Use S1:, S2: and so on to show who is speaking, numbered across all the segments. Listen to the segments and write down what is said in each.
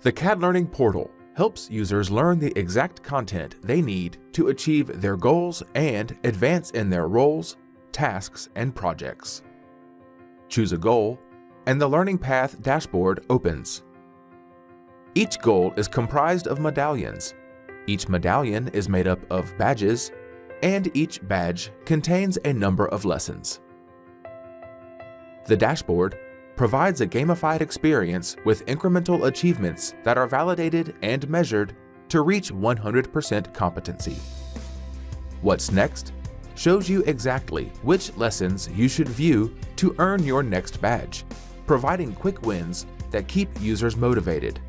S1: The CADLearning portal helps users learn the exact content they need to achieve their goals and advance in their roles, tasks, and projects. Choose a goal, and the Learning Path dashboard opens. Each goal is comprised of medallions. Each medallion is made up of badges, and each badge contains a number of lessons. The dashboard provides a gamified experience with incremental achievements that are validated and measured to reach 100% competency. What's Next shows you exactly which lessons you should view to earn your next badge, providing quick wins that keep users motivated.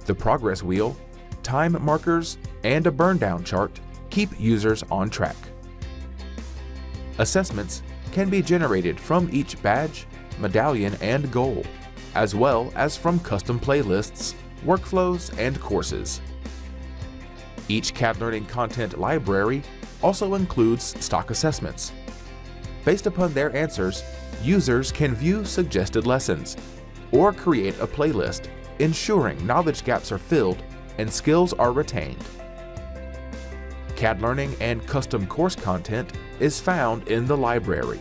S1: The progress wheel, time markers, and a burn-down chart keep users on track. Assessments can be generated from each badge, medallion, and goal, as well as from custom playlists, workflows, and courses. Each CADLearning content library also includes stock assessments. Based upon their answers, users can view suggested lessons or create a playlist, ensuring knowledge gaps are filled and skills are retained. CADLearning and custom course content is found in the library.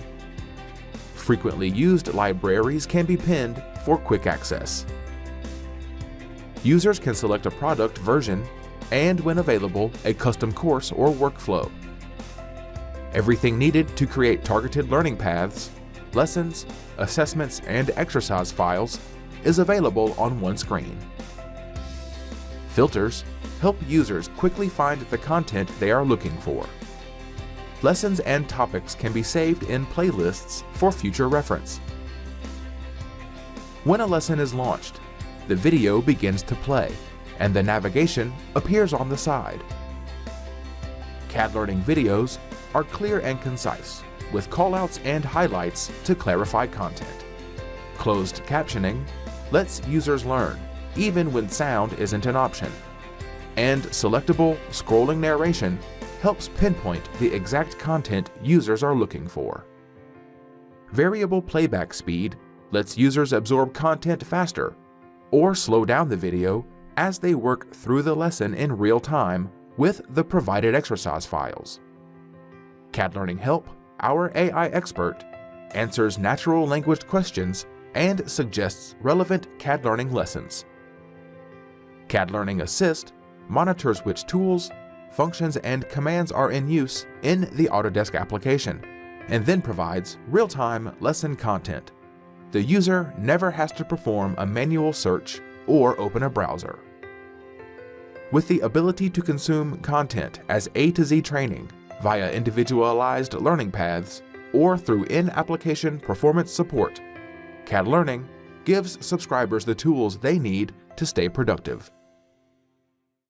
S1: Frequently used libraries can be pinned for quick access. Users can select a product version and, when available, a custom course or workflow. Everything needed to create targeted learning paths, lessons, assessments, and exercise files is available on one screen. Filters help users quickly find the content they are looking for. Lessons and topics can be saved in playlists for future reference. When a lesson is launched, the video begins to play, and the navigation appears on the side. CADLearning videos are clear and concise, with callouts and highlights to clarify content. Closed captioning lets users learn, even when sound isn't an option. And selectable scrolling narration helps pinpoint the exact content users are looking for. Variable playback speed lets users absorb content faster or slow down the video as they work through the lesson in real time with the provided exercise files. CADLearning Help, our AI expert, answers natural language questions and suggests relevant CADLearning lessons. CADLearning Assist monitors which tools, functions, and commands are in use in the Autodesk application, and then provides real-time lesson content. The user never has to perform a manual search or open a browser. With the ability to consume content as A to Z training via individualized learning paths or through in-application performance support, CADLearning gives subscribers the tools they need to stay productive.